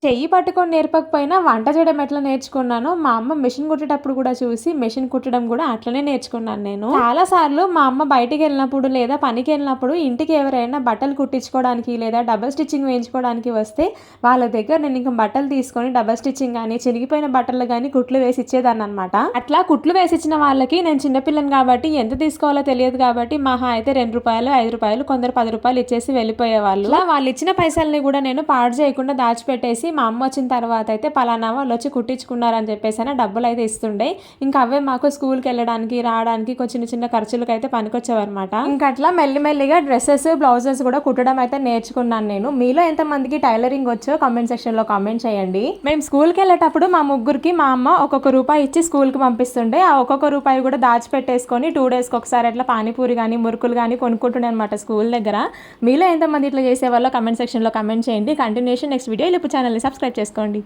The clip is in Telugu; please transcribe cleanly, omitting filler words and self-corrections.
చెయ్యి పట్టుకొని నేర్పకపోయినా వంట చేయడం ఎట్లా నేర్చుకున్నానో, మా అమ్మ మెషిన్ కుట్టేటప్పుడు కూడా చూసి మెషిన్ కుట్టడం కూడా అట్లనే నేర్చుకున్నాను నేను. చాలా సార్లు మా అమ్మ బయటికెళ్ళినప్పుడు లేదా పనికెళ్ళినప్పుడు ఇంటికి ఎవరైనా బట్టలు కుట్టించుకోవడానికి లేదా డబుల్ స్టిచ్చింగ్ వేయించుకోవడానికి వస్తే వాళ్ళ దగ్గర నేను ఇంక బట్టలు తీసుకొని డబుల్ స్టిచ్చింగ్ గానీ, చిరిగిపోయిన బట్టలు గానీ కుట్లు వేసి ఇచ్చేదాన్ననమాట. అట్లా కుట్లు వేసిచ్చిన వాళ్ళకి నేను చిన్నపిల్లని కాబట్టి ఎంత తీసుకోవాలో తెలియదు కాబట్టి మహా అయితే రూ. 2, రూ. 5 కొందరు రూ. 10 ఇచ్చేసి వెళ్ళిపోయేవాళ్ళు. వాళ్ళు ఇచ్చిన పైసల్ని కూడా నేను పాడు చేయకుండా దాచిపెట్టేసి మా అమ్మ వచ్చిన తర్వాత అయితే పలానా వాళ్ళు వచ్చి కుట్టించుకున్నారని చెప్పేసి డబ్బులు అయితే ఇస్తుండే. ఇంకా అవే మాకు స్కూల్కి వెళ్ళడానికి రావడానికి చిన్న చిన్న ఖర్చులకు అయితే పనికొచ్చేవన్నమాట. ఇంకా అట్లా మెల్లిమెల్లిగా డ్రెస్సెస్ బ్లౌజెస్ కూడా కుట్టడం అయితే నేర్చుకున్నాను నేను. మీలో ఎంతమందికి టైలరింగ్ వచ్చో కామెంట్ సెక్షన్ లో కామెంట్ చేయండి. మేము స్కూల్కి వెళ్ళేటప్పుడు మా ముగ్గురికి మా అమ్మ ఒక్కొక్క రూపాయి ఇచ్చి స్కూల్కి పంపిస్తుండే. ఆ ఒక్కొక్క రూపాయి కూడా దాచిపెట్టేసుకొని 2 days ఒకసారి అట్లా పానీపూరి కానీ మురుకులు కానీ కొనుక్కుంటుండే అనమాట స్కూల్ దగ్గర. మీలో ఎంతమంది ఇట్లా చేసేవాళ్ళో కామెంట్ సెక్షన్ లో కామెంట్ చేయండి. Continuation next video. ఇప్పుడు ఛానల్ సబ్స్క్రైబ్ చేసుకోండి.